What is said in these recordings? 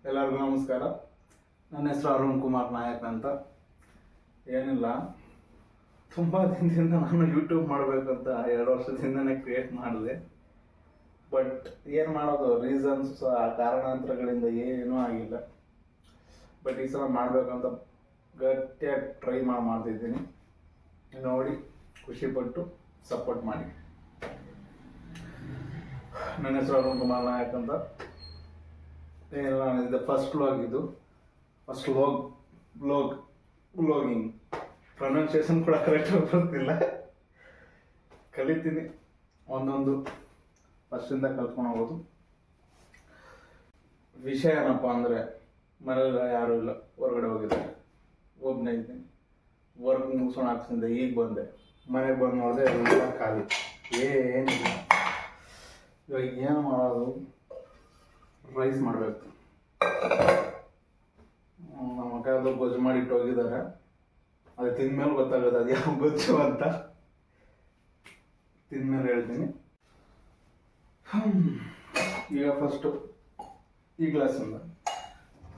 ಎಲ್ಲರಿಗೂ ನಮಸ್ಕಾರ. ನನ್ನ ಹೆಸರು ಅರುಣ್ ಕುಮಾರ್ ನಾಯಕ್ ಅಂತ. ಏನಿಲ್ಲ, ತುಂಬ ದಿನದಿಂದ ನಾನು ಯೂಟ್ಯೂಬ್ ಮಾಡಬೇಕಂತ 2 ವರ್ಷದಿಂದನೇ ಕ್ರಿಯೇಟ್ ಮಾಡಿದೆ. ಬಟ್ ಏನು ಮಾಡೋದು, ರೀಸನ್ಸ್ ಕಾರಣಾಂತರಗಳಿಂದ ಏನೂ ಆಗಿಲ್ಲ. ಬಟ್ ಈ ಸಲ ಮಾಡಬೇಕಂತ ಗಟ್ಟಿಯಾಗಿ ಟ್ರೈ ಮಾಡ್ತಿದ್ದೀನಿ. ನೋಡಿ ಖುಷಿಪಟ್ಟು ಸಪೋರ್ಟ್ ಮಾಡಿ. ನನ್ನ ಹೆಸರು ಅರುಣ್ ಕುಮಾರ್ ನಾಯಕ್ ಅಂತ. ಏನಿಲ್ಲ, ಇದು ಫಸ್ಟ್ ವ್ಲಾಗಿಂಗ್ ಪ್ರೊನೌನ್ಸಿಯೇಷನ್ ಕೂಡ ಕರೆಕ್ಟಾಗಿ ಬರ್ತಿಲ್ಲ, ಕಲಿತೀನಿ. ಒಂದೊಂದು ಫಸ್ಟಿಂದ ಕಲ್ತ್ಕೊಂಡು ಹೋಗೋದು. ವಿಷಯ ಏನಪ್ಪ ಅಂದರೆ, ಮನೇಲಿ ಯಾರೂ ಇಲ್ಲ, ಹೊರಗಡೆ ಹೋಗಿದ್ದಾರೆ, ಒಬ್ಬನೇ ಇದ್ದೀನಿ. ವರ್ಕ್ ಮುಗಿಸೋಣ ಹಾಕ್ಸಿಂದ ಈಗ ಬಂದೆ. ಮನೆಗೆ ಬಂದು ನೋಡಿದೆ ಎಲ್ಲ ಖಾಲಿ, ಏನಿಲ್ಲ. ಇವಾಗ ಏನು ಮಾಡೋದು, ರೈಸ್ ಮಾಡಬೇಕು. ನಮ್ಮ ಮಕ್ಕಳು ಗೊಜ್ಜು ಮಾಡಿಟ್ಟು ಹೋಗಿದ್ದಾರೆ. ಅದು ತಿಂದ್ಮೇಲೆ ಗೊತ್ತಾಗುತ್ತೆ ಅದು ಯಾವ ಗೊಜ್ಜು ಅಂತ. ತಿಂದ್ಮೇಲೆ ಹೇಳ್ತೀನಿ. ಈಗ ಫಸ್ಟು ಈ ಗ್ಲಾಸಿಂದ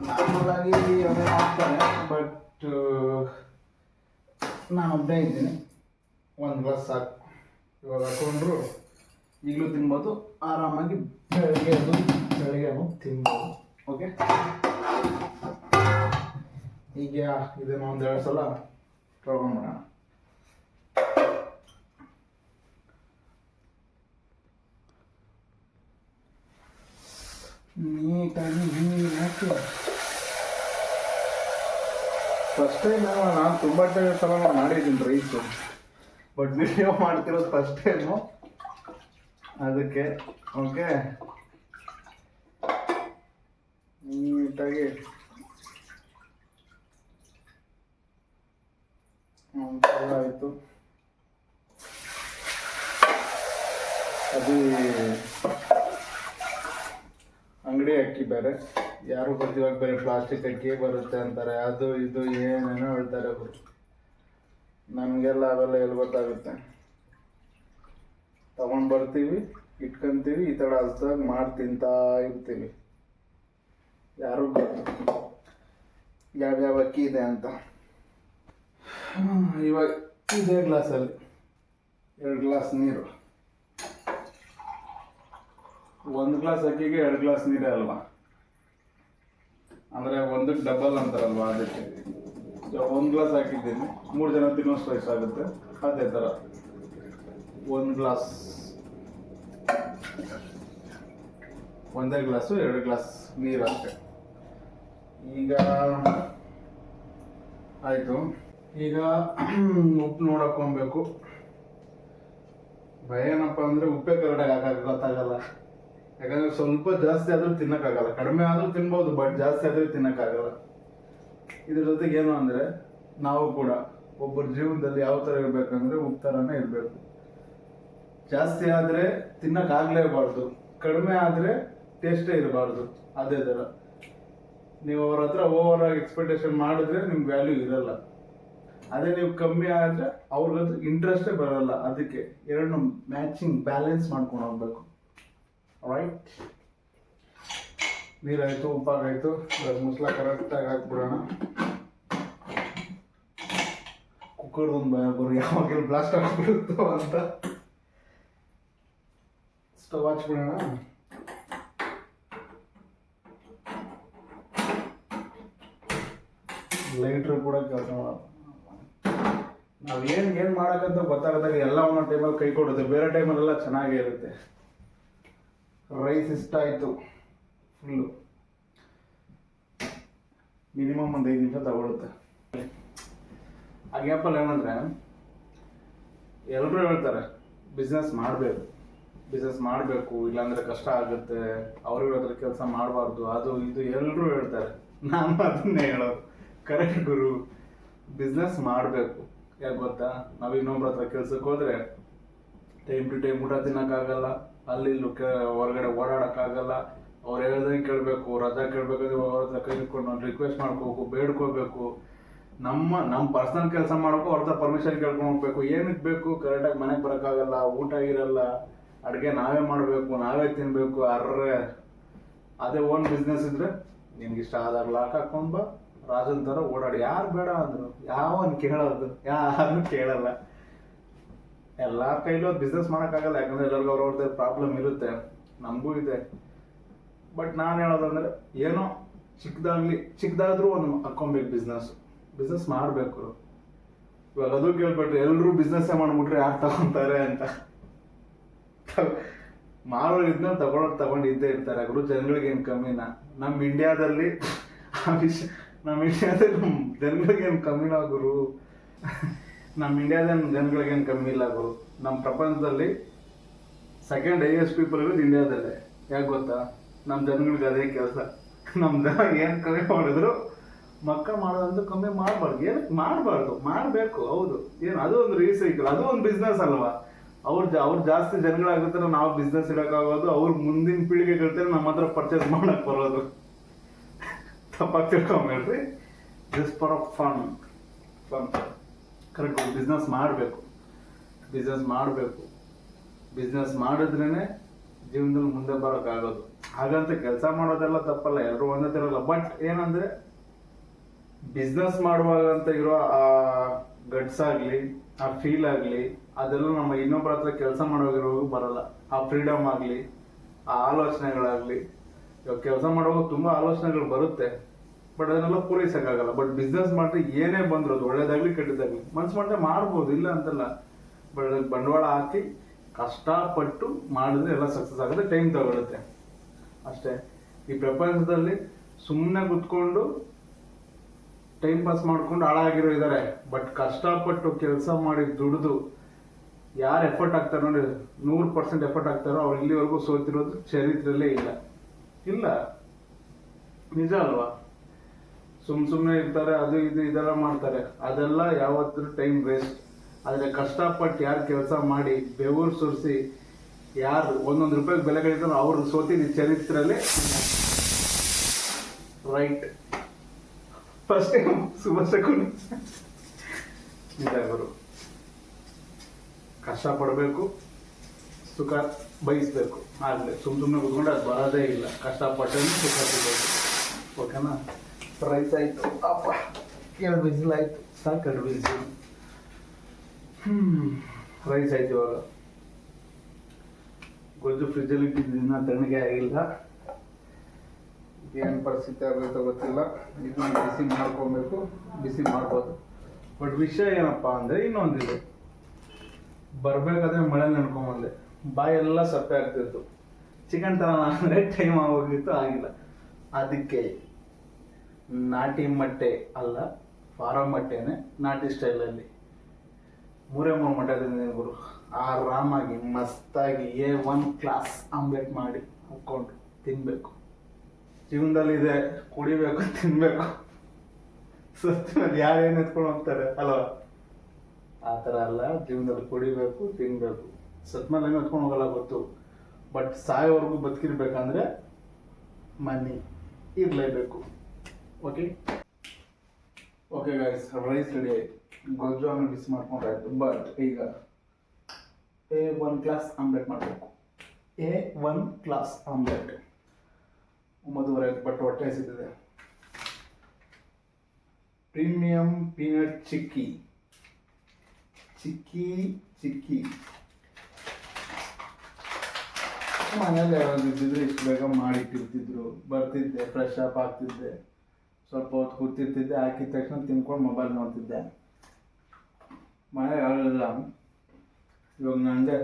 ನಾರ್ಮಲಾಗಿ ಅದೇ ಮಾಡ್ತಾರೆ, ಬಟ್ ನಾನು ಒಬ್ಬನೇ ಇದ್ದೀನಿ. 1 ಗ್ಲಾಸ್ ಸಾಕು. ಇವಾಗ ಹಾಕೊಂಡ್ರು ಈಗಲೂ ತಿನ್ಬೋದು, ಆರಾಮಾಗಿ ಬೆಳಗ್ಗೆ ತಿನ್ಬೋದು. ಓಕೆ, ಈಗ ಇದನ್ನು 1-2 ಸಲ ತೊಗೊಂಡ್ಬಿಡೋಣ. ನೀಟಾಗಿ ನೀರು ಹಾಕಿ ಫಸ್ಟ್ ಟೈಮ್ ನಾನು ತುಂಬ ಸಲ ಮಾಡಿದ್ದೀನಿ ರೈಸು, ಬಟ್ ವಿಡಿಯೋ ಮಾಡ್ತಿರೋದು ಫಸ್ಟ್ ಟೈಮು, ಅದಕ್ಕೆ. ಓಕೆ, ನೀಟಾಗಿ ಆಯಿತು. ಅದು ಅಂಗಡಿ ಅಕ್ಕಿ ಬೇರೆ, ಯಾರು ಬರ್ತೀವಾಗ ಬೇರೆ ಪ್ಲಾಸ್ಟಿಕ್ ಅಕ್ಕಿ ಬರುತ್ತೆ ಅಂತಾರೆ, ಅದು ಇದು ಏನೇನೋ ಹೇಳ್ತಾರೆ ಅವರು. ನಮಗೆಲ್ಲ ಅವೆಲ್ಲ ಎಲ್ಲಿ ಗೊತ್ತಾಗುತ್ತೆ. ತಗೊಂಡು ಬರ್ತೀವಿ, ಇಟ್ಕೊಂತೀವಿ, ಈ ಥರ ಹಸ್ದಾಗ ಮಾಡಿ ತಿಂತಾ ಇರ್ತೀವಿ. ಯಾರು ಗೊತ್ತು ಯಾವ್ಯಾವ ಅಕ್ಕಿ ಇದೆ ಅಂತ. ಇವಾಗ ಇದೇ ಗ್ಲಾಸಲ್ಲಿ 2 ಗ್ಲಾಸ್ ನೀರು. 1 ಗ್ಲಾಸ್ ಅಕ್ಕಿಗೆ 2 ಗ್ಲಾಸ್ ನೀರೇ ಅಲ್ವಾ, ಅಂದರೆ 1ಕ್ಕೆ ಡಬಲ್ ಅಂತಾರಲ್ವಾ, ಅದಕ್ಕೆ 1 ಗ್ಲಾಸ್ ಹಾಕಿದ್ದೀನಿ. 3 ಜನ ತಿನ್ನೋಷ್ಟು ರೈಸ್ ಆಗುತ್ತೆ. ಅದೇ ಥರ 1 ಗ್ಲಾಸ್, 1 ಗ್ಲಾಸು 2 ಗ್ಲಾಸ್ ನೀರು ಅಷ್ಟೆ. ಈಗ ಆಯಿತು. ಈಗ ಉಪ್ಪು ನೋಡಕ್ಕೊಬೇಕು. ಭಯ ಏನಪ್ಪ ಅಂದರೆ ಉಪ್ಪೇ ಕರೆಕ್ಟಾಗಿ ಹಾಕಕ್ಕೆ ಗೊತ್ತಾಗಲ್ಲ. ಯಾಕಂದರೆ ಸ್ವಲ್ಪ ಜಾಸ್ತಿ ಆದರೂ ತಿನ್ನೋಕ್ಕಾಗಲ್ಲ, ಕಡಿಮೆ ಆದರೂ ತಿನ್ಬೋದು, ಬಟ್ ಜಾಸ್ತಿ ಆದರೆ ತಿನ್ನೋಕ್ಕಾಗಲ್ಲ. ಇದ್ರ ಜೊತೆಗೆ ಏನು ಅಂದರೆ, ನಾವು ಕೂಡ ಒಬ್ಬರ ಜೀವನದಲ್ಲಿ ಯಾವ ಥರ ಇರಬೇಕಂದ್ರೆ ಉಪ್ಪು ಥರನೇ ಇರಬೇಕು. ಜಾಸ್ತಿ ಆದರೆ ತಿನ್ನೋಕ್ಕಾಗಲೇಬಾರ್ದು, ಕಡಿಮೆ ಆದರೆ ಟೇಸ್ಟೇ ಇರಬಾರ್ದು. ಅದೇ ಥರ ನೀವು ಅವ್ರ ಹತ್ರ ಓವರಾಗಿ ಎಕ್ಸ್ಪೆಕ್ಟೇಷನ್ ಮಾಡಿದ್ರೆ ನಿಮ್ಗೆ ವ್ಯಾಲ್ಯೂ ಇರಲ್ಲ. ಅದೇ ನೀವು ಕಮ್ಮಿ ಆದರೆ ಅವ್ರಿಗದು ಇಂಟ್ರೆಸ್ಟೇ ಬರಲ್ಲ. ಅದಕ್ಕೆ ಎರಡನ್ನೂ ಮ್ಯಾಚಿಂಗ್ ಬ್ಯಾಲೆನ್ಸ್ ಮಾಡ್ಕೊಂಡು ಹೋಗ್ಬೇಕು. ರೈಟ್, ನೀರಾಯಿತು, ಉಪ್ಪಾಗಾಯಿತು. ಮಸಾಲ ಕರೆಕ್ಟಾಗಿ ಹಾಕ್ಬಿಡೋಣ. ಕುಕ್ಕರ್ದೊಂದು ಭಯ ಬರೋ, ಯಾವಾಗಲೂ ಬ್ಲಾಸ್ಟ್ ಆಗಿಬಿಡುತ್ತೋ ಅಂತ. ಸ್ಟವ್ ಹಚ್ಬಿಡೋಣ. ಲೈಟ್ರು ಕೂಡ ಕೆಲಸ ಮಾಡೋದು. ನಾವು ಏನು ಮಾಡೋಕ್ಕಂತ ಗೊತ್ತಾಗದಾಗ ಎಲ್ಲ ಒಂದೊಂದು ಟೈಮಲ್ಲಿ ಕೈ ಕೊಡುತ್ತೆ, ಬೇರೆ ಟೈಮಲ್ಲೆಲ್ಲ ಚೆನ್ನಾಗೇ ಇರುತ್ತೆ. ರೈಸ್ ಇಷ್ಟ ಆಯಿತು. ಫುಲ್ಲು ಮಿನಿಮಮ್ 1 5 ನಿಮಿಷ ತಗೊಳುತ್ತೆ. ಆ ಗ್ಯಾಪಲ್ಲಿ ಏನಂದರೆ, ಎಲ್ಲರೂ ಹೇಳ್ತಾರೆ ಬಿಸ್ನೆಸ್ ಮಾಡಬೇಕು, ಇಲ್ಲಾಂದರೆ ಕಷ್ಟ ಆಗುತ್ತೆ, ಅವ್ರಿಗೆ ಹತ್ರ ಕೆಲಸ ಮಾಡಬಾರ್ದು, ಅದು ಇದು ಎಲ್ಲರೂ ಹೇಳ್ತಾರೆ. ನಾನು ಅದನ್ನೇ ಹೇಳೋದು, ಕರೆಕ್ಟ್ ಗುರು. ಬಿಸ್ನೆಸ್ ಮಾಡಬೇಕು. ಯಾಕೆ ಗೊತ್ತಾ, ನಾವು ಇನ್ನೊಬ್ರ ಹತ್ರ ಕೆಲ್ಸಕ್ಕೆ ಹೋದರೆ ಟೈಮ್ ಟು ಟೈಮ್ ಊಟ ತಿನ್ನೋಕ್ಕಾಗಲ್ಲ, ಅಲ್ಲಿ ಹೊರಗಡೆ ಓಡಾಡೋಕ್ಕಾಗಲ್ಲ. ಅವ್ರು ಹೇಳ್ದಂಗೆ ಕೇಳಬೇಕು, ರಜಾ ಕೇಳಬೇಕಾದ್ರೆ ಅವ್ರ ಹತ್ರ ಕೈ ಇಟ್ಕೊಂಡು ನಾವು ರಿಕ್ವೆಸ್ಟ್ ಮಾಡ್ಕೋಬೇಕು, ಬೇಡ್ಕೋಬೇಕು. ನಮ್ಮ ಪರ್ಸನಲ್ ಕೆಲಸ ಮಾಡೋಕ್ಕೂ ಅವ್ರ ಹತ್ರ ಪರ್ಮಿಷನ್ ಕೇಳ್ಕೊಂಡು ಹೋಗ್ಬೇಕು. ಏನಕ್ಕೆ ಬೇಕು, ಕರೆಕ್ಟಾಗಿ ಮನೆಗೆ ಬರೋಕ್ಕಾಗಲ್ಲ, ಊಟ ಇರಲ್ಲ, ಅಡುಗೆ ನಾವೇ ಮಾಡಬೇಕು, ನಾವೇ ತಿನ್ನಬೇಕು. ಅದೇ ಓನ್ ಬಿಸ್ನೆಸ್ ಇದ್ದರೆ ನಿನ್ಗೆ ಇಷ್ಟ ಆದಾಗ ಲಾಕ್ ಹಾಕೊಂಡ್ ಬಾ, ರಾಜನ್ ಥರ ಓಡಾಡಿ. ಯಾರು ಬೇಡ ಅಂದರು? ಯಾವನ್ ಕೇಳೋದು? ಯಾರು ಕೇಳಲ್ಲ. ಎಲ್ಲರ ಕೈಲೂ ಬಿಸ್ನೆಸ್ ಮಾಡೋಕ್ಕಾಗಲ್ಲ, ಯಾಕಂದ್ರೆ ಎಲ್ಲರಿಗೂ ಅವ್ರವ್ರದ್ದೇ ಪ್ರಾಬ್ಲಮ್ ಇರುತ್ತೆ, ನಮಗೂ ಇದೆ. ಬಟ್ ನಾನು ಹೇಳೋದಂದ್ರೆ ಏನೋ ಚಿಕ್ಕದಾದ್ರೂ ಒಂದು ಹಾಕ್ಕೊಬೇಕು. ಬಿಸ್ನೆಸ್ ಮಾಡಬೇಕು. ಇವಾಗ ಅದು ಕೇಳ್ಬಿಟ್ರೆ ಎಲ್ಲರೂ ಬಿಸ್ನೆಸ್ಸೇ ಮಾಡ್ಬಿಟ್ರೆ ಯಾರು ತಗೊಂತಾರೆ ಅಂತ. ಮಾಡೋರು ಇದನ್ನ ತಗೊಂಡಿದ್ದೇ ಇರ್ತಾರೆ. ಗುರು ಜನಗಳಿಗೆ ಏನು ಕಮ್ಮಿನ? ನಮ್ಮ ಇಂಡಿಯಾದಲ್ಲಿ ಜನಗಳಿಗೇನು ಕಮ್ಮಿನ ಗುರು? ನಮ್ಮ ಇಂಡಿಯಾದ ಜನಗಳಿಗೇನು ಕಮ್ಮಿ ಇಲ್ಲ ಗುರು. ನಮ್ಮ ಪ್ರಪಂಚದಲ್ಲಿ ಸೆಕೆಂಡ್ ಹೈಯೆಸ್ಟ್ ಪೀಪಲ್ ಇರೋದು ಇಂಡಿಯಾದಲ್ಲೇ. ಯಾಕೆ ಗೊತ್ತಾ? ನಮ್ಮ ಜನಗಳಿಗೆ ಅದೇ ಕೆಲಸ. ನಮ್ಮ ಜನ ಏನು ಕಮ್ಮಿ ಮಾಡಿದ್ರು ಮಕ್ಕಳು ಮಾಡೋದಂತೂ ಕಮ್ಮಿ ಮಾಡಬಾರ್ದು. ಏನಕ್ಕೆ ಮಾಡಬಾರ್ದು? ಮಾಡಬೇಕು. ಹೌದು, ಏನು ಅದು ಒಂದು ರೀಸೈಕಲ್, ಅದು ಒಂದು ಬಿಸ್ನೆಸ್ ಅಲ್ವಾ? ಅವ್ರು ಜಾಸ್ತಿ ಜನಗಳಾಗುತ್ತಾರೆ, ನಾವು ಬಿಸ್ನೆಸ್ ಇಡೋಕ್ಕಾಗೋದು. ಅವ್ರ ಮುಂದಿನ ಪೀಳಿಗೆಗಳಿರ್ತಾರೆ ನಮ್ಮ ಹತ್ರ ಪರ್ಚೇಸ್ ಮಾಡಕ್ಕೆ ಬರೋದು. ತಪ್ಪಾಗಿ ತಿಳ್ಕೊಂಬೇಡ್ರಿ. Just for fun correct. Business ಮಾಡಬೇಕು. ಬಿಸ್ನೆಸ್ ಮಾಡಿದ್ರೇ ಜೀವನದಲ್ಲಿ ಮುಂದೆ ಬರೋಕ್ಕಾಗೋದು. ಹಾಗಂತ ಕೆಲಸ ಮಾಡೋದೆಲ್ಲ ತಪ್ಪಲ್ಲ, ಎಲ್ಲರೂ ಒಂದೇ ತಿರಲ್ಲ. ಬಟ್ ಏನಂದ್ರೆ ಬಿಸ್ನೆಸ್ ಮಾಡುವಾಗ ಅಂತ ಇರೋ ಆ ಗಟ್ಸ್ ಆಗಲಿ, ಆ ಫೀಲ್ ಆಗಲಿ, ಅದೆಲ್ಲ ನಮ್ಮ ಇನ್ನೊಬ್ಬರ ಹತ್ರ ಕೆಲಸ ಮಾಡೋಗಿರೋವಾಗ ಬರಲ್ಲ. ಆ ಫ್ರೀಡಮ್ ಆಗಲಿ, ಆ ಆಲೋಚನೆಗಳಾಗಲಿ. ಇವಾಗ ಕೆಲಸ ಮಾಡುವಾಗ ತುಂಬ ಆಲೋಚನೆಗಳು ಬರುತ್ತೆ, ಬಟ್ ಅದನ್ನೆಲ್ಲ ಪೂರೈಸೋಕ್ಕಾಗಲ್ಲ. ಬಟ್ ಬಿಸ್ನೆಸ್ ಮಾಡಿದ್ರೆ ಏನೇ ಬಂದ್ರು, ಅದು ಒಳ್ಳೇದಾಗ್ಲಿ ಕೆಟ್ಟದಾಗ್ಲಿ, ಮನ್ಸು ಮಾಡಿದ್ರೆ ಮಾಡ್ಬೋದು, ಇಲ್ಲ ಅಂತಲ್ಲ. ಬಟ್ ಅದಕ್ಕೆ ಬಂಡವಾಳ ಹಾಕಿ ಕಷ್ಟಪಟ್ಟು ಮಾಡಿದ್ರೆ ಎಲ್ಲ ಸಕ್ಸಸ್ ಆಗುತ್ತೆ. ಟೈಮ್ ತಗೊಳುತ್ತೆ ಅಷ್ಟೇ. ಈ ಪ್ರಪಂಚದಲ್ಲಿ ಸುಮ್ಮನೆ ಕುತ್ಕೊಂಡು ಟೈಮ್ ಪಾಸ್ ಮಾಡ್ಕೊಂಡು ಹಾಳಾಗಿರೋ ಇದ್ದಾರೆ. ಬಟ್ ಕಷ್ಟಪಟ್ಟು ಕೆಲಸ ಮಾಡಿ ದುಡಿದು ಯಾರು ಎಫರ್ಟ್ ಆಗ್ತಾರೆ ನೋಡಿ, 100% ಎಫರ್ಟ್ ಆಗ್ತಾರೋ ಅವ್ರು ಇಲ್ಲಿವರೆಗೂ ಸೋತಿರೋದು ಚರಿತ್ರೆಯಲ್ಲೇ ಇಲ್ಲ. ನಿಜ ಅಲ್ವಾ? ಸುಮ್ಮನೆ ಇರ್ತಾರೆ, ಅದು ಇದು ಇದೆಲ್ಲ ಮಾಡ್ತಾರೆ, ಅದೆಲ್ಲ ಯಾವತ್ತೂ ಟೈಮ್ ವೇಸ್ಟ್. ಆದರೆ ಕಷ್ಟಪಟ್ಟು ಯಾರು ಕೆಲಸ ಮಾಡಿ ಬೆವರು ಸುರಿಸಿ ಯಾರು ಒಂದೊಂದು ರೂಪಾಯಿಗೆ ಬೆಲೆ ಕಳೀತಾರೋ ಅವ್ರು ಸೋತಿದ್ದು ಚರಿತ್ರೆಯಲ್ಲಿ ರೈಟ್. ಫಸ್ಟ್ ಟೈಮ್ ಸುಭಾಷಕರು ನಿಜ ಗುರು. ಕಷ್ಟಪಡಬೇಕು, ಸುಖ ಬಯಸ್ಬೇಕು. ಆಗಲಿ ಸುಮ್ಮನೆ ಕುತ್ಕೊಂಡು ಅದು ಬರೋದೇ ಇಲ್ಲ. ಕಷ್ಟಪಟ್ಟೆ ಸುಖ ಸಿಗಬೇಕು. ಓಕೆನಾ? ರೈಸ್ ಆಯಿತು. ಅಪ್ಪ 2 ವಿಸಿಲ್ ಆಯಿತು, ಸಾಕು. 2 ವಿಸಿಲ್. ರೈಸ್ ಆಯ್ತು. ಇವಾಗ ಗೊಜ್ಜು ಫ್ರಿಜ್ಜಲ್ಲಿ ಇಟ್ಟಿದ್ದಿನ ತಣ್ಣಗೆ ಆಗಿಲ್ಲ. ಏನು ಪರಿಸ್ಥಿತಿ ಆಗುತ್ತೋ ಗೊತ್ತಿಲ್ಲ. ಇದನ್ನ ಬಿಸಿ ಮಾಡ್ಕೊಬೇಕು, ಬಿಸಿ ಮಾಡ್ಬೋದು. ಬಟ್ ವಿಷಯ ಏನಪ್ಪ ಅಂದರೆ ಇನ್ನೊಂದಿದೆ. ಬರಬೇಕಾದ್ರೆ ಮಳೆ ನೆನ್ಕೊಂಬಂದೆ, ಬಾಯೆಲ್ಲ ಸಪ್ಪೆ ಆಗ್ತಿತ್ತು. ಚಿಕನ್ ತರೋಣ ಅಂದರೆ ಟೈಮ್ ಆಗೋಗಿತ್ತು, ಆಗಿಲ್ಲ. ಅದಕ್ಕೆ ನಾಟಿ ಮೊಟ್ಟೆ ಅಲ್ಲ, ಫಾರಂ ಮೊಟ್ಟೆನೇ, ನಾಟಿ ಸ್ಟೈಲಲ್ಲಿ 3 ಮೊಟ್ಟೆ ತಿಂದಿದ್ದೀನಿ ಗುರು. ಆರಾಮಾಗಿ ಮಸ್ತಾಗಿ A1 ಕ್ಲಾಸ್ ಆಮ್ಲೆಟ್ ಮಾಡಿ ಹಾಕ್ಕೊಂಡು ತಿನ್ನಬೇಕು. ಜೀವನದಲ್ಲಿ ಇದೆ, ಕುಡಿಬೇಕು, ತಿನ್ನಬೇಕು. ಸತ್ತಿನಲ್ಲಿ ಯಾರೇನು ಎತ್ಕೊಂಡು ಹೋಗ್ತಾರೆ ಅಲ್ವಾ? ಆ ಥರ ಅಲ್ಲ, ಜೀವನದಲ್ಲಿ ಕುಡಿಬೇಕು, ತಿನ್ನಬೇಕು. ಸತ್ಮೇಲೆ ಏನು ಎತ್ಕೊಂಡು ಹೋಗಲ್ಲ ಗೊತ್ತು. ಬಟ್ ಸಾಯೋವರೆಗೂ ಬದುಕಿರ್ಬೇಕಂದ್ರೆ ಮನಿ ಇರಲೇಬೇಕು. ಓಕೆ ಗೈಸ್, ರೈಸ್ ರೆಡಿ ಆಯಿತು. ಗೊಜ್ಜು ಆಮೇಲೆ ಬಿಸಿ ಮಾಡ್ಕೊಂಡ್ರಾಯ್ತು. ಬಟ್ ಈಗ A1 ಕ್ಲಾಸ್ ಆಮ್ಲೆಟ್ ಮಾಡಬೇಕು. A1 ಕ್ಲಾಸ್ ಆಮ್ಲೆಟ್ 9:30 ಆಯ್ತು. ಬಟ್ ಹೊಟ್ಟೆ ಹಸಿದಿದೆ. ಪ್ರೀಮಿಯಂ ಪೀನಟ್ ಚಿಕ್ಕಿ ಮನೇಲಿ ಯಾರಾದ್ರು ಇದ್ದಿದ್ರೆ ಇಷ್ಟು ಬೇಗ ಮಾಡಿಟ್ಟಿರ್ತಿದ್ರು. ಬರ್ತಿದ್ದೆ, ಫ್ರೆಶ್ ಅಪ್ ಆಗ್ತಿದ್ದೆ, ಸ್ವಲ್ಪ ಹೊತ್ತು ಕೂತಿರ್ತಿದ್ದೆ, ಹಾಕಿದ ತಕ್ಷಣ ತಿನ್ಕೊಂಡು ಮೊಬೈಲ್ ನೋಡ್ತಿದ್ದೆ. ಮನೆಗೆ ಆಗಲಿಲ್ಲ. ಇವಾಗ ನಂದೆ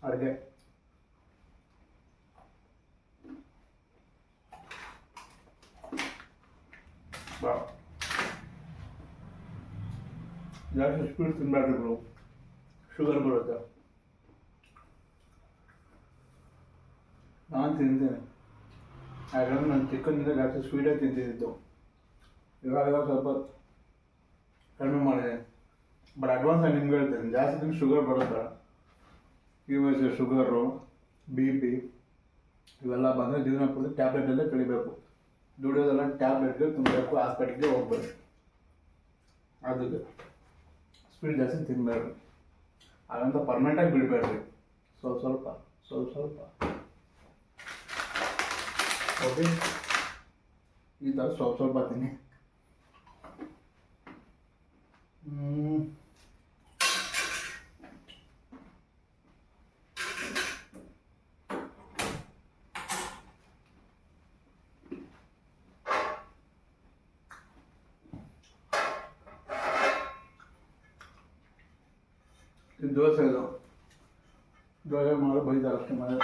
ಅಡುಗೆ. ಜಾಸ್ತಿ ಸ್ವೀಟ್ ತಿನ್ಬೇಡ್ರಿ ಬ್ರೋ, ಶುಗರ್ ಬರುತ್ತೆ. ನಾನು ತಿಂತೇನೆ, ಯಾಕಂದ್ರೆ ನಾನು ಚಿಕ್ಕಂದಿದ್ದಾಗ ಜಾಸ್ತಿ ಸ್ವೀಟೇ ತಿಂತಿದ್ದು. ಇವಾಗ ಸ್ವಲ್ಪ ಕಡಿಮೆ ಮಾಡಿದೆ. ಬಟ್ ಅಡ್ವಾನ್ಸ್ ಆಗಿ ನಿಮ್ಗೆ ಹೇಳ್ತೇನೆ, ಜಾಸ್ತಿ ತಿಂದು ಶುಗರ್ ಬರುತ್ತೆ. ಈ ಶುಗರು, BP ಇವೆಲ್ಲ ಬಂದರೆ ಜೀವನ ಪೂರ್ತಿ ಟ್ಯಾಬ್ಲೆಟಲ್ಲೇ ಕಳಿಬೇಕು. ದುಡಿಯೋದೆಲ್ಲ ಟ್ಯಾಬ್ಲೆಟ್ಗೆ ತುಂಬಬೇಕು, ಹಾಸ್ಪಿಟ್ಲಿಗೆ ಹೋಗ್ಬೇಕು. ಅದಕ್ಕೆ ಸ್ವೀಟ್ ಜಾಸ್ತಿ ತಿನ್ನಬೇಡ್ರಿ. ಹಾಗಂತ ಪರ್ಮನೆಂಟಾಗಿ ಬಿಡಬೇಡ್ರಿ. ಸ್ವಲ್ಪ ಓಕೆ, ಈ ಥರ ಸ್ವಲ್ಪ ಸ್ವಲ್ಪ ತಿನ್ನಿ. ಇದು ದೋಸೆ, ಇದು ದೋಸೆ ಮಾಡೋ ಬೈತಾರೆ ಅಷ್ಟೇ ಮನೆ.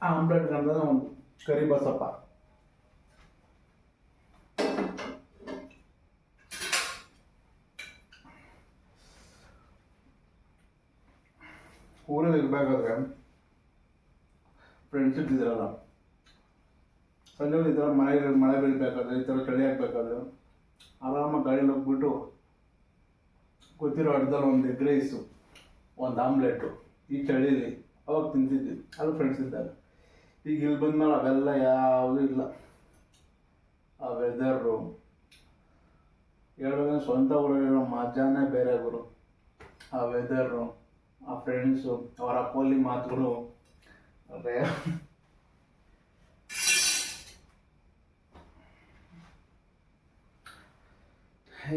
ಆಮ್ಲೆಟ್ ಅಂದ್ರೆ ಒಂದು ಕರಿ ಬಸಪ್ಪ. ಊರಲ್ಲಿ ಇರ್ಬೇಕಾದ್ರೆ ಫ್ರೆಂಡ್ಸ್ ಇದ್ದಿದ್ರಲ್ಲ, ಸಂಜೆ ಈ ಥರ ಮಳೆ ಬೀಳಬೇಕಾದ್ರೆ, ಈ ಥರ ಚಳಿ ಹಾಕ್ಬೇಕಾದ್ರೆ ಆರಾಮಾಗಿ ಗಾಡೀಲಿ ಹೋಗ್ಬಿಟ್ಟು ಗೊತ್ತಿರೋ ಅಡ್ಡದಲ್ಲಿ ಒಂದು ಎಗ್ ರೈಸು, ಒಂದು ಆಮ್ಲೆಟು ಈ ಚಳೀಲಿ ಅವಾಗ ತಿಂತಿದ್ವಿ. ಅದು ಫ್ರೆಂಡ್ಸ್ ಇದ್ದಾಗ. ಈಗ ಇಲ್ಲಿ ಬಂದ್ಮೇಲೆ ಅವೆಲ್ಲ ಯಾವುದೂ ಇಲ್ಲ. ಆ ವೆದರು ಹೇಳೋದ್ರೆ ಸ್ವಂತ ಊರಲ್ಲಿರೋ ಮಜಾನೇ ಬೇರೆ ಗುರು. ಆ ವೆದರು, ಆ ಫ್ರೆಂಡ್ಸು, ಅವರ ಅಪ್ಪಲ್ಲಿ ಮಾತುಗಳು, ಅದೇ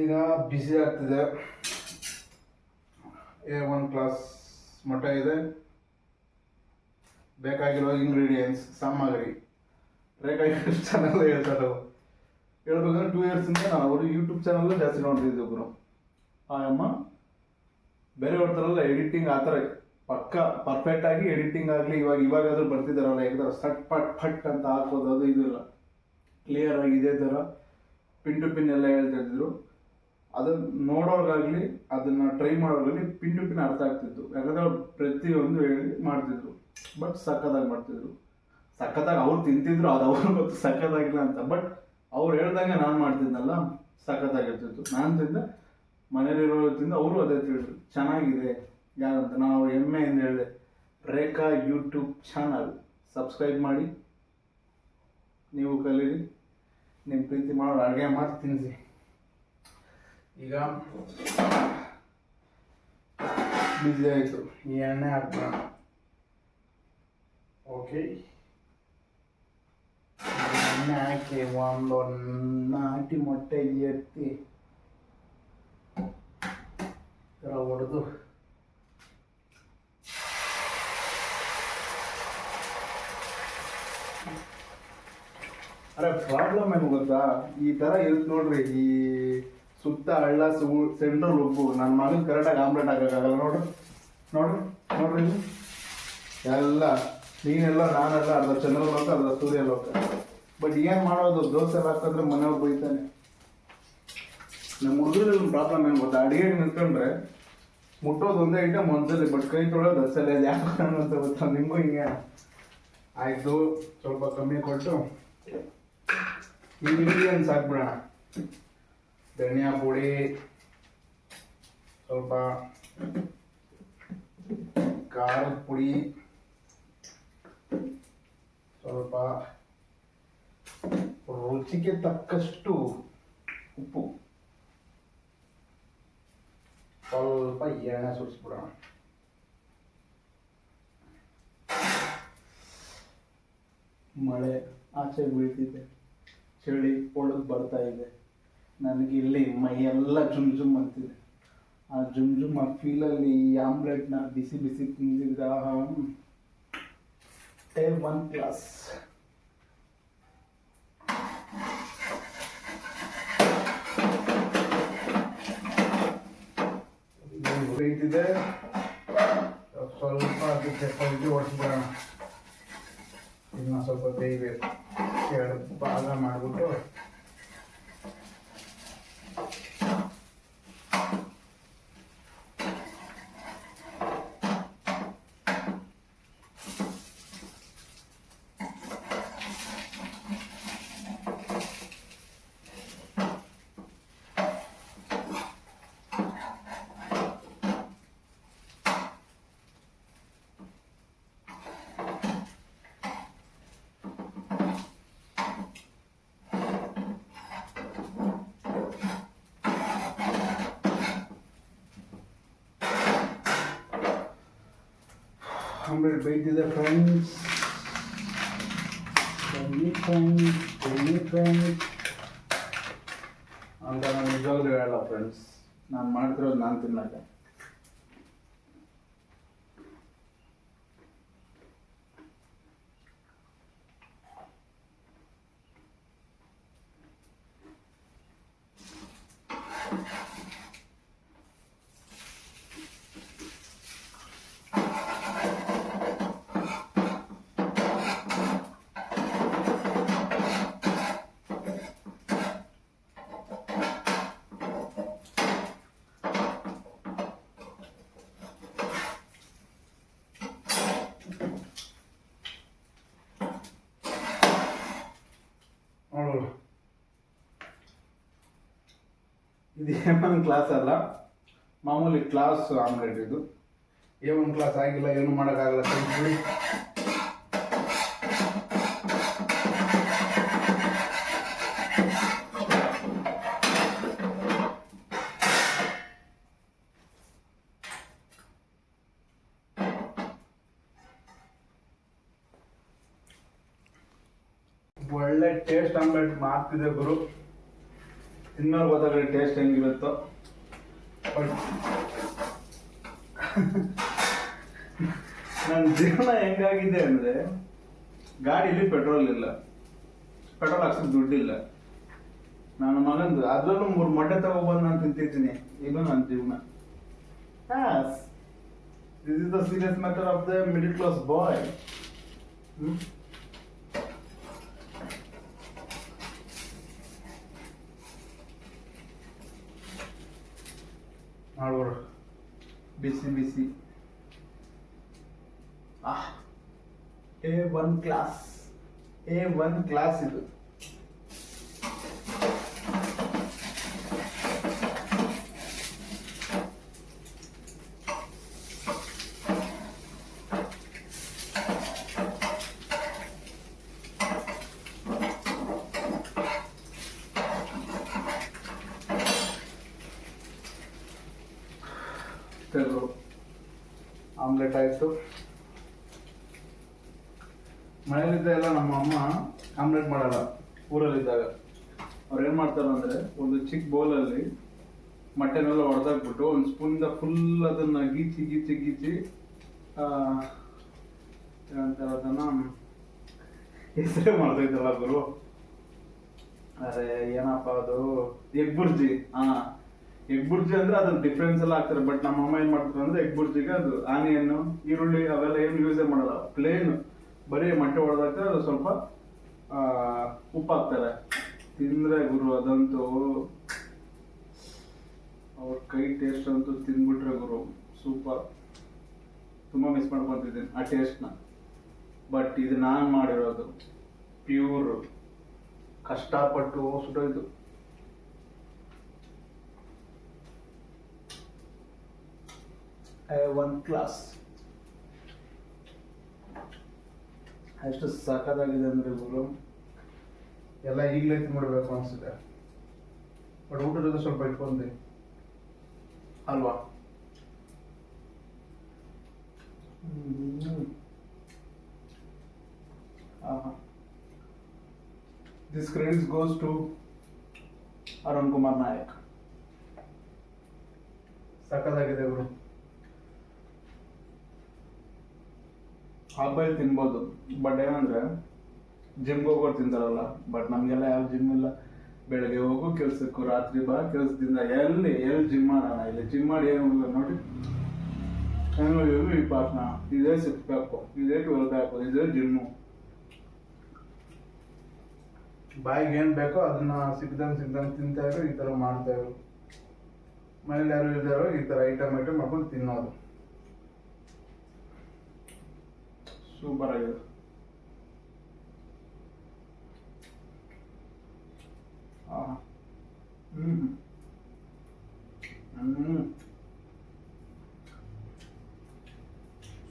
ಈಗ ಬಿಸಿ ಆಗ್ತಿದೆ. A1 ಕ್ಲಾಸ್ ಮಟ್ಟ ಇದೆ. ಬೇಕಾಗಿರೋ ಇಂಗ್ರೀಡಿಯೆಂಟ್ಸ್, ಸಾಮಗ್ರಿ ಬೇಕಾಗಿರೋ ಚಾನಲ್ ಹೇಳ್ತಾರೆ. ಹೇಳ್ಬೇಕಂದ್ರೆ 2 ಇಯರ್ಸಿಂದ ನಾನು ಅವರು ಯೂಟ್ಯೂಬ್ ಚಾನಲ್ ಜಾಸ್ತಿ ನೋಡ್ತಿದ್ದೆ ಗುರು. ಆ ಅಮ್ಮ ಬೇರೆ ಹೊಡ್ತಾರಲ್ಲ ಎಡಿಟಿಂಗ್, ಆ ಥರ ಪಕ್ಕ ಪರ್ಫೆಕ್ಟಾಗಿ ಎಡಿಟಿಂಗ್ ಆಗಲಿ ಇವಾಗಾದ್ರೂ ಬರ್ತಿದ್ದಾರಲ್ಲ, ಈ ಥರ ಸಟ್ ಪಟ್ ಫಟ್ ಅಂತ ಹಾಕೋದು ಅದು ಇದು ಇಲ್ಲ. ಕ್ಲಿಯರ್ ಆಗಿ ಇದೇ ಥರ ಪಿನ್ ಟು ಪಿನ್ ಎಲ್ಲ ಹೇಳ್ತಾ ಇದ್ರು. ಅದನ್ನು ನೋಡೋರ್ಗಾಗಲಿ ಅದನ್ನು ಟ್ರೈ ಮಾಡೋರ್ಗಾಗಲಿ ಪಿನ್ ಟು ಪಿನ್ ಅರ್ಥ ಆಗ್ತಿತ್ತು. ಯಾಕಂದರೆ ಅವ್ರು ಪ್ರತಿಯೊಂದು ಹೇಳಿ ಮಾಡ್ತಿದ್ರು. ಬಟ್ ಸಕ್ಕತ್ತಾಗಿ ಮಾಡ್ತಿದ್ರು. ಸಕ್ಕತ್ತಾಗಿ ಅವ್ರು ತಿಂತಿದ್ರು, ಅದು ಅವ್ರಿಗೆ ಗೊತ್ತು ಸಕ್ಕತ್ತಾಗಿಲ್ಲ ಅಂತ. ಬಟ್ ಅವ್ರು ಹೇಳ್ದಂಗೆ ನಾನು ಮಾಡ್ತಿದ್ನಲ್ಲ, ಸಕ್ಕತ್ತಾಗಿರ್ತಿತ್ತು. ನಾನು ತಿಂದ, ಮನೇಲಿರೋರು ತಿಂದು ಅವರು ಅದೇ ತಿಳಿದ್ರು ಚೆನ್ನಾಗಿದೆ ಯಾರಂತ. ನಾವು ಹೆಮ್ಮೆಯಿಂದ ಹೇಳಿದೆ, ರೇಖಾ ಯೂಟ್ಯೂಬ್ ಚಾನಲ್ ಸಬ್ಸ್ಕ್ರೈಬ್ ಮಾಡಿ, ನೀವು ಕಲೀರಿ, ನಿಮ್ಮ ಪ್ರೀತಿ ಮಾಡೋರು ಅಡುಗೆ ಮಾಡಿ ತಿನ್ನಿಸಿ. ಈಗ ಬಿಸಿ ಆಯಿತು, ಈ ಎಣ್ಣೆ ಹಾಕ್ಬೋಣ. ಓಕೆ, ಎಣ್ಣೆ ಹಾಕಿ ಒಂದು ನಾಟಿ ಮೊಟ್ಟೆ ಎತ್ತಿ ಥರ ಹೊಡೆದು ಅರೆ ಪ್ರಾಬ್ಲಮ್ ಏನು ಗೊತ್ತಾ, ಈ ಥರ ಇರುತ್ತೆ ನೋಡ್ರಿ. ಈ ಸುತ್ತ ಹಳ್ಳ ಸೆಂಟ್ರಲ್ ಉಪ್ಪು ನನ್ನ ಮಗನ ಕರೆಕ್ಟಾಗಿ ಆಮ್ಲೆಟ್ ಹಾಕೋಕ್ಕಾಗಲ್ಲ. ನೋಡ್ರಿ ಎಲ್ಲ ನೀನೆಲ್ಲ ನಾನೆಲ್ಲ ಅರ್ಧ ಚಂದ್ರಲೋಕ, ಅರ್ಧ ಸೂರ್ಯಲೋಕ. ಬಟ್ ಏನು ಮಾಡೋದು, ದೋಸೆ ಎಲ್ಲ ಹಾಕಿದ್ರೆ ಮನೆಯವ್ರು ಬೈತಾನೆ. ನಮ್ಮ ಹುಡುಗರಲ್ಲಿ ಪ್ರಾಬ್ಲಮ್ ಏನು ಗೊತ್ತಾ, ಅಡುಗೆಗೆ ನಿಂತ್ಕೊಂಡ್ರೆ ಮುಟ್ಟೋದು ಒಂದೇ ಐಟಮ್ ಒಂದ್ಸಲಿ, ಬಟ್ ಕೈ ತೊಳೋದು ಅಸಲಿ. ಅದು ಯಾಕೆ ಅಂತ ಗೊತ್ತಾ ನಿಮಗೂ ಹಿಂಗೆ ಆಯಿತು. ಸ್ವಲ್ಪ ಕಮ್ಮಿ ಕೊಟ್ಟು ಇಂಗ್ರೀಡಿಯೆಂಟ್ಸ್ ಹಾಕ್ಬಿಡೋಣ. ಧನಿಯಾ ಪುಡಿ ಸ್ವಲ್ಪ, ಖಾರದ ಪುಡಿ ಸ್ವಲ್ಪ, ರುಚಿಗೆ ತಕ್ಕಷ್ಟು ಉಪ್ಪು, ಸ್ವಲ್ಪ ಎಣ್ಣೆ ಸುರಿಸ್ಬಿಡೋಣ. ಮಳೆ ಆಚೆ ಬೀಳ್ತಿದೆ, ಚಳಿ ಒಳಗೆ ಬರ್ತಾ ಇದೆ. ನನಗೆ ಇಲ್ಲಿ ಮೈಯೆಲ್ಲ ಜುಮ್ ಜುಮ್ ಅಂತಿದೆ. ಆ ಜುಮ್ ಜುಮ್ ಆ ಫೀಲಲ್ಲಿ ಈ ಆಮ್ಲೆಟ್ನ ಬಿಸಿ ಬಿಸಿ ತಿಂದಿದ್ರೆ A1 ಕ್ಲಾಸ್. ಬೇಯ್ತಿದೆ, ಸ್ವಲ್ಪ ಅದಕ್ಕೆ ಪಲ್ಟಿ ಓಡಿಸ್ಬಿಡೋಣ. ಇನ್ನು ಸ್ವಲ್ಪ ಬೇಯಬೇಕು. 2 ಭಾಗ ಮಾಡಿಬಿಟ್ಟು ಆಮ್ಲೆಟ್ ಬೇಯ್ತಿದೆ ಫ್ರೆಂಡ್ಸ್. ಬನ್ನಿ ಫ್ರೆಂಡ್ಸ್ ಅಂತ ನಾನು ನಿಜವಾಗ್ಲೂ ಹೇಳಲ್ಲ ಫ್ರೆಂಡ್ಸ್, ನಾನು ಮಾಡ್ತಿರೋದು ನಾನು ತಿನ್ನಕ್ಕೆ. ಇದು A1 ಕ್ಲಾಸ್ ಅಲ್ಲ, ಮಾಮೂಲಿ ಕ್ಲಾಸ್ ಆಮ್ಲೆಟ್ ಇದು. A1 ಕ್ಲಾಸ್ ಆಗಿಲ್ಲ, ಏನು ಮಾಡೋಕ್ಕಾಗಲ್ಲ. ಒಳ್ಳೆ ಟೇಸ್ಟ್ ಆಮ್ಲೆಟ್ ಮಾಡ್ತಿದೆ ಗುರು. ತಿನ್ನೋರು ಗೊತ್ತಾಗಲಿ ಟೇಸ್ಟ್ ಹೆಂಗಿರುತ್ತೋ. ನನ್ನ ಜೀವನ ಹೆಂಗಾಗಿದೆ ಅಂದರೆ, ಗಾಡೀಲಿ ಪೆಟ್ರೋಲ್ ಇಲ್ಲ, ಪೆಟ್ರೋಲ್ ಹಾಕ್ಸೋಕೆ ದುಡ್ಡಿಲ್ಲ. ನನ್ನ ಮಗಂದು ಅದರಲ್ಲೂ 3 ಮೊಟ್ಟೆ ತಗೊಬಂದು ನಾನು ತಿಂತಿದ್ದೀನಿ. ಇದು ನನ್ನ ಜೀವನ. This is the serious matter of the middle class ಬಾಯ್. ಮಾಡ್ಬೋದು ಬಿಸಿ ಬಿಸಿ. A1 ಕ್ಲಾಸ್ ಇದು. ಆಮ್ಲೆಟ್ ಆಯಿತು. ಮನೇಲಿದ್ದ ಎಲ್ಲ ನಮ್ಮ ಅಮ್ಮ ಆಮ್ಲೆಟ್ ಮಾಡಲ್ಲ. ಊರಲ್ಲಿದ್ದಾಗ ಅವ್ರು ಏನು ಮಾಡ್ತಾರೆ ಅಂದರೆ, ಒಂದು ಚಿಕ್ಕ ಬೌಲಲ್ಲಿ ಮೊಟ್ಟೆನೆಲ್ಲ ಹೊಡೆದಾಕ್ಬಿಟ್ಟು ಒಂದು ಸ್ಪೂನಿಂದ ಫುಲ್ ಅದನ್ನು ಗೀಚಿ ಏನಂತಾರೆ ಅದನ್ನು, ಹೆಸರೇ ಮಾಡ್ತೈತಲ್ಲ ಗುರು, ಅರೆ ಏನಪ್ಪ ಅದು, ಎಗ್ ಬುರ್ಜಿ. ಎಗ್ ಬುರ್ಜಿ ಅಂದ್ರೆ ಅದ್ರ ಡಿಫ್ರೆನ್ಸ್ ಎಲ್ಲ ಹಾಕ್ತಾರೆ. ಬಟ್ ನಮ್ಮ ಅಮ್ಮ ಏನ್ ಮಾಡ್ತಾರೆ ಅಂದ್ರೆ, ಎಗ್ ಬುರ್ಜಿಗೆ ಅದು ಆನಿಯನ್, ಈರುಳ್ಳಿ ಅವೆಲ್ಲ ಏನು ಯೂಸೇ ಮಾಡಲ್ಲ. ಪ್ಲೇನ್ ಬರೀ ಮೊಟ್ಟೆ ಹೊಡೆದಾಕ್ತಾರೆ, ಅದು ಸ್ವಲ್ಪ ಉಪ್ಪು ಹಾಕ್ತಾರೆ. ತಿಂದ್ರೆ ಗುರು ಅದಂತೂ ಅವ್ರ ಕೈ ಟೇಸ್ಟ್ ಅಂತೂ ತಿಂದ್ಬಿಟ್ರೆ ಗುರು ಸೂಪರ್. ತುಂಬಾ ಮಿಸ್ ಮಾಡ್ಕೊಂತಿದ್ದೀನಿ ಆ ಟೇಸ್ಟ್ನ. ಬಟ್ ಇದು ನಾನು ಮಾಡಿರೋದು ಪ್ಯೂರ್, ಕಷ್ಟಪಟ್ಟು ಸುಟ್ಟೋಯ್ತು. A1 ಕ್ಲಾಸ್ ಎಷ್ಟು ಸಖತ್ತಾಗಿದೆ ಅಂದ್ರೆ ಗುರು, ಎಲ್ಲ ಈಗಲೇ ತಿನ್ಬಿಡ್ಬೇಕು ಅನ್ಸುತ್ತೆ. ಬಟ್ ಊಟದ ಜೊತೆ ಸ್ವಲ್ಪ ಇಟ್ಕೊಂಡೆ ಅಲ್ವಾ. This credits goes to Arun Kumar Nayak. ಸಖತ್ತಾಗಿದೆ ಗುರು. ಹಬ್ಬಲ್ಲಿ ತಿನ್ಬೋದು, ಬಟ್ ಏನಂದ್ರೆ ಜಿಮ್ಗೆ ಹೋಗೋರು ತಿಂತಾರಲ್ಲ. ಬಟ್ ನಮಗೆಲ್ಲ ಯಾವ ಜಿಮ್ ಇಲ್ಲ. ಬೆಳಗ್ಗೆ ಹೋಗು ಕೆಲ್ಸಕ್ಕೂ, ರಾತ್ರಿ ಬಾ ಕೆಲ್ಸದಿಂದ, ಎಲ್ಲಿ ಜಿಮ್ ಮಾಡೋಣ. ಇಲ್ಲಿ ಜಿಮ್ ಮಾಡಿ ಏನು ನೋಡಿ, ಈ ಪಾಟ್ನ ಇದೇ ಸಿಕ್ಬೇಕು, ಇದೇ 12 ಪ್ಯಾಕು, ಇದೇ ಜಿಮ್ಮು. ಬಾಯಿಗೆ ಏನು ಬೇಕೋ ಅದನ್ನ ಸಿಕ್ದಂಗೆ ತಿಂತಾ ಇದ್ರು, ಈ ಥರ ಮಾಡ್ತಾ ಇದ್ರು. ಮನೇಲಿ ಯಾರು ಇದ್ದಾರೋ ಈ ಥರ ಐಟಮ್ ಮಾಡ್ಕೊಂಡು ತಿನ್ನೋದು. ಸೂಪರ್ ಆಗಿದೆ.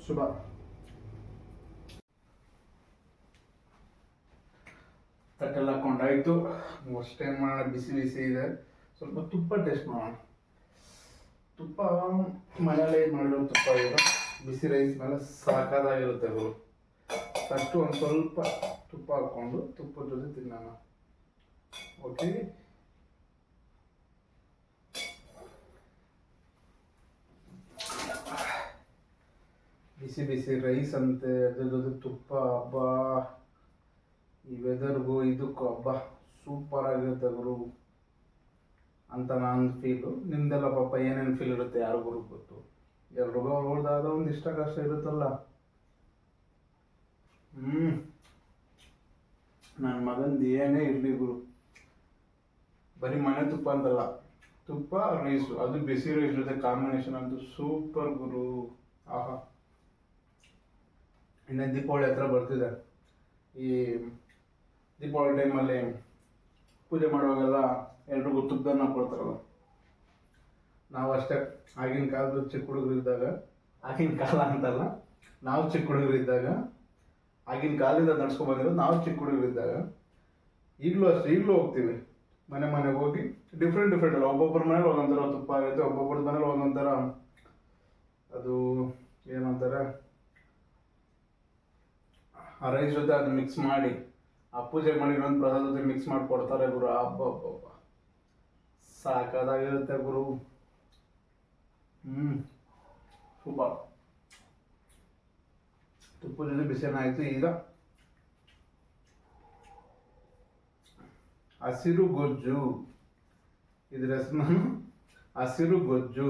ಶುಭ. ತಟ್ಟೆಲ್ಲ ಹಾಕೊಂಡಾಯ್ತು. ಅಷ್ಟು ಏನು ಮಾಡೋಣ, ಬಿಸಿ ಬಿಸಿ ಇದೆ. ಸ್ವಲ್ಪ ತುಪ್ಪ ಟೇಸ್ಟ್ ಮಾಡೋಣ. ತುಪ್ಪ ಮನೆಯಲ್ಲೇ ಮಾಡಿರೋ ತುಪ್ಪ ಇದೆ, ಬಿಸಿ ರೈಸ್ ಮೇಲೆ ಸಾಕಾಗಿರುತ್ತೆ ಗುರು. ಫಸ್ಟು ಒಂದು ಸ್ವಲ್ಪ ತುಪ್ಪ ಹಾಕ್ಕೊಂಡು ತುಪ್ಪದ ಜೊತೆ ತಿನ್ನೋಣ. ಓಕೆ, ಬಿಸಿ ಬಿಸಿ ರೈಸ್ ಅಂತೆ, ಅದ್ರ ಜೊತೆ ತುಪ್ಪ. ಹಬ್ಬ, ಈ ವೆದರ್ಗೂ ಇದಕ್ಕೂ ಹಬ್ಬ ಸೂಪರ್ ಆಗಿರುತ್ತೆ ಗುರು ಅಂತ ನಾನು ಫೀಲು. ನಿಮ್ದೆಲ್ಲ ಪಾಪ ಏನೇನು ಫೀಲ್ ಇರುತ್ತೆ ಯಾರಿಗೂ ಗೊತ್ತು. ಎಲ್ರಿಗೂ ಅವ್ರದ್ದಾದ ಒಂದು ಇಷ್ಟ ಕಷ್ಟ ಇರುತ್ತಲ್ಲ. ನನ್ನ ಮಗಂದು ಏನೇ ಇರಲಿ ಗುರು, ಬರೀ ಮನೆ ತುಪ್ಪ ಅಂತಲ್ಲ, ತುಪ್ಪ ರೈಸು, ಅದು ಬಿಸಿ ರೈಸ್ ಜೊತೆ ಕಾಂಬಿನೇಷನ್ ಅಂತೂ ಸೂಪರ್ ಗುರು. ಆಹಾ, ಇನ್ನು ದೀಪಾವಳಿ ಹತ್ರ ಬರ್ತಿದೆ. ಈ ದೀಪಾವಳಿ ಟೈಮಲ್ಲಿ ಪೂಜೆ ಮಾಡುವಾಗೆಲ್ಲ ಎಲ್ರಿಗೂ ತುಪ್ಪದನ್ನ ಕೊಡ್ತಾರಲ್ಲ. ನಾವು ಅಷ್ಟೇ, ಆಗಿನ ಕಾಲದ ಚಿಕ್ಕ ಹುಡುಗರಿದ್ದಾಗ, ಆಗಿನ ಕಾಲ ಅಂತಲ್ಲ, ನಾವು ಚಿಕ್ಕ ಹುಡುಗರಿದ್ದಾಗ, ಆಗಿನ ಕಾಲದಿಂದ ನಡ್ಸ್ಕೊಂಡು ಬಂದಿರೋದು ನಾವು ಚಿಕ್ಕ ಹುಡುಗರಿದ್ದಾಗ, ಈಗಲೂ ಅಷ್ಟೇ, ಈಗಲೂ ಹೋಗ್ತೀವಿ ಮನೆಗೆ ಹೋಗಿ ಡಿಫ್ರೆಂಟ್ ಅಲ್ಲ, ಒಬ್ಬೊಬ್ಬರ ಮನೇಲಿ ಒಂದೊಂಥರ ತುಪ್ಪ ಆಗುತ್ತೆ, ಒಬ್ಬೊಬ್ಬರ ಮನೇಲಿ ಒಂದೊಂಥರ ಅದು ಏನಂತಾರೆ ಆ ರೈಸ್ ಜೊತೆ ಅದು ಮಿಕ್ಸ್ ಮಾಡಿ ಆ ಪೂಜೆ ಮಾಡಿ ಇನ್ನೊಂದು ಪ್ರಸಾದ ಜೊತೆ ಮಿಕ್ಸ್ ಮಾಡಿ ಕೊಡ್ತಾರೆ ಗುರು. ಹಬ್ಬ ಸಾಕಾಗಿರುತ್ತೆ ಗುರು. ಸೂಪರ್. ತುಪ್ಪದ ಜೊತೆ ಬಿಸಿನ ಆಯ್ತು. ಈಗ ಹಸಿರು ಗೊಜ್ಜು, ಇದ್ರ ಹೆಸರು ನಾನು ಹಸಿರು ಗೊಜ್ಜು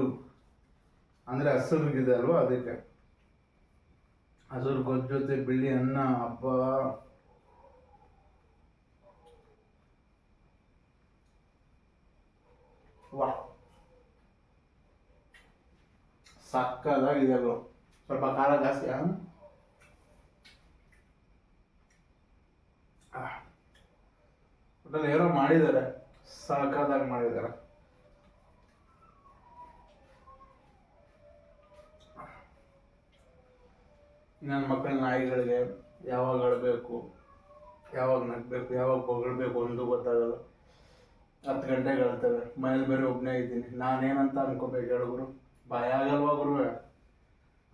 ಅಂದ್ರೆ ಹಸಿರುಗಿದೆ ಅಲ್ವಾ, ಅದಕ್ಕೆ ಹಸಿರು ಗೊಜ್ಜು ಜೊತೆ ಬಿಳಿ ಅನ್ನ. ಹಬ್ಬ, ವಾ, ಸಕ್ಕದಾಗಿದೆ ಅದು. ಸ್ವಲ್ಪ ಖಾರ ಜಾಸ್ತಿ. ಒಟ್ಟಲ್ಲಿ ಏನೋ ಮಾಡಿದ್ದಾರೆ, ಸಕ್ಕದಾಗಿ ಮಾಡಿದ್ದಾರೆ. ನನ್ನ ಮಕ್ಕಳ ನಾಯಿಗಳಿಗೆ ಯಾವಾಗ ಅಳಬೇಕು, ಯಾವಾಗ ನಗಬೇಕು, ಯಾವಾಗ ಹೊಗಳ್ಬೇಕು ಒಂದು ಗೊತ್ತಾಗಲ್ಲ. 10 ಗಂಟೆಗೆ ಅಳ್ತವೆ. ಮನೇಲಿ ಬೇರೆ ಒಬ್ಬನೇ ಇದ್ದೀನಿ. ನಾನೇನಂತ ಅನ್ಕೋಬೇಕು ಹೇಳು ಗುರು? ಭಯ ಆಗಲ್ವಾ ಗುರುವೆ?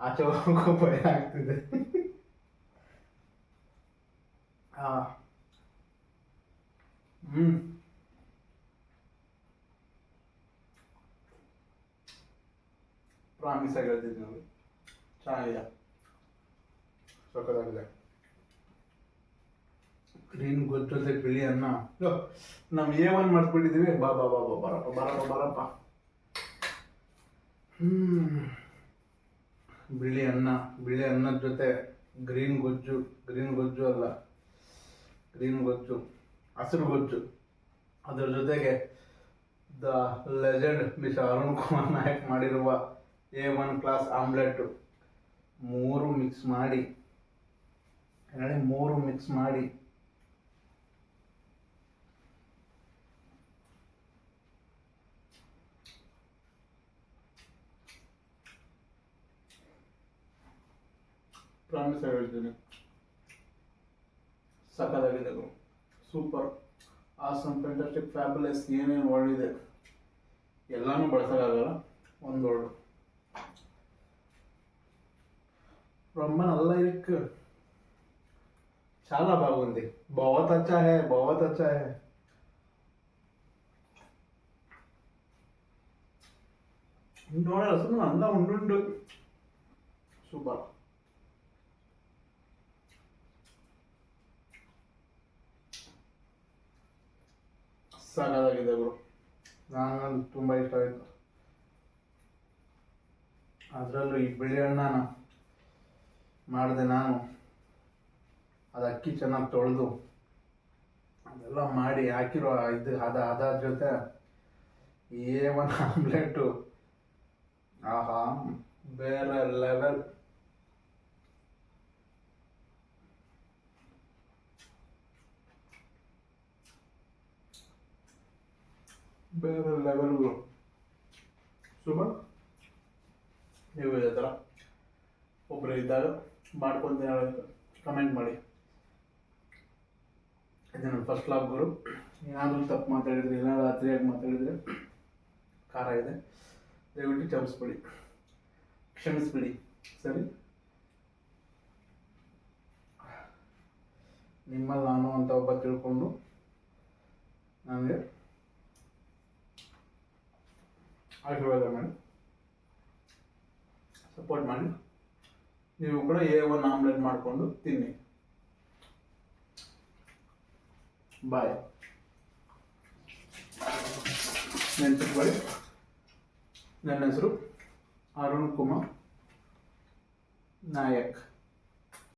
ಆಚೆ ಹೋಗೋ ಭಯ ಆಗ್ತಿದೆ. ಪ್ರಾಮಿಸ್ ಆಗಿ ಹೇಳ್ತಿದ್ವಿ ನಾವು, ಚೆನ್ನಾಗಿದೆ, ಸಕ್ಕದಾಗಿದೆ. ಗ್ರೀನ್ ಗೊಜ್ಜು ಜೊತೆ ಬಿಳಿ ಅನ್ನ. ನಾವು ಏನ್ ಮಾಡ್ಬಿಟ್ಟಿದೀವಿ. ಬಾ ಬಾ ಬಾ ಬಾ ಬರಪ್ಪ ಬರಪ್ಪ. ಬಿಳಿ ಅನ್ನದ ಜೊತೆ ಗ್ರೀನ್ ಗೊಜ್ಜು ಅಲ್ಲ, ಗ್ರೀನ್ ಗೊಜ್ಜು, ಹಸಿರು ಗೊಜ್ಜು. ಅದ್ರ ಜೊತೆಗೆ the legend mister Arun Kumar Nayak ಮಾಡಿರುವ A1 ಕ್ಲಾಸ್ ಆಮ್ಲೆಟ್. ಮೂರು ಮಿಕ್ಸ್ ಮಾಡಿ ಪ್ರಾಮಿಸ್ ಹೇಳ್ತೀನಿ, ಸಕ್ಕದಾಗಿದೆ, ಸೂಪರ್, ಆಸಮ್, ಫ್ಯಾಂಟಾಸ್ಟಿಕ್, ಫ್ಯಾಬುಲಸ್, ಏನೇನು ಒಳ್ಳಿದೆ ಎಲ್ಲಾನು ಬಳಸೋಕ್ಕಾಗಲ್ಲ. ಒಂದು ವರ್ಡ್ ரொம்ப நல்லா இருக்கு, చాలా బాగుంది, बहुत अच्छा है, बहुत अच्छा है. ನೋಡೋಣ ಸುಮ್ಮನೆ ಅಂದ ಉಂಡುಂಡು. ಸೂಪರ್. ಸಾಕಾಗಿದೆ ಗುರು, ನಾನು ತುಂಬ ಇಷ್ಟ ಆಯಿತು. ಅದರಲ್ಲೂ ಈ ಬಿಳಿ ಹಣ್ಣನ ಮಾಡಿದೆ ನಾನು. ಅದು ಅಕ್ಕಿ ಚೆನ್ನಾಗಿ ತೊಳೆದು ಅದೆಲ್ಲ ಮಾಡಿ ಹಾಕಿರೋ ಇದು ಅದಾದ ಜೊತೆ A1 ಆಮ್ಲೆಟು, ಆಹಾ, ಬೇರೆ ಲೆವೆಲ್. ಬೇರೆ ಲೆವೆಲ್ಗಳು. ಸೂಪರ್. ನೀವು ಇದೇ ಥರ ಒಬ್ಬರು ಇದ್ದಾಗ ಮಾಡ್ಕೊಂತೀನಿ ಹೇಳೋದು ಕಮೆಂಟ್ ಮಾಡಿ. ಇದು ನನ್ನ ಫಸ್ಟ್ ಲಾಗ್ ಗುರು. ಏನಾದರೂ ತಪ್ಪು ಮಾತಾಡಿದ್ರೆ, ಏನಾದರೂ ಅತಿಯಾಗಿ ಮಾತಾಡಿದರೆ, ಖಾರ ಇದೆ, ದಯವಿಟ್ಟು ಕ್ಷಮಿಸ್ಬಿಡಿ. ಸರಿ, ನಿಮ್ಮಲ್ಲಿ ನಾನು ಅಂತ ಒಬ್ಬ ತಿಳ್ಕೊಂಡು ನನಗೆ ಆಶೀರ್ವಾದ ಮಾಡಿ ಸಪೋರ್ಟ್ ಮಾಡಿ. ನೀವು ಕೂಡ A1 ಆಮ್ಲೆಟ್ ಮಾಡಿಕೊಂಡು ತಿನ್ನಿ. ಬಾಯ್. ನೆನ್ಪಿಟ್ಕೊಳ್ಳಿ, ನನ್ನ ಹೆಸರು ಅರುಣ್ ಕುಮಾರ್ ನಾಯಕ್.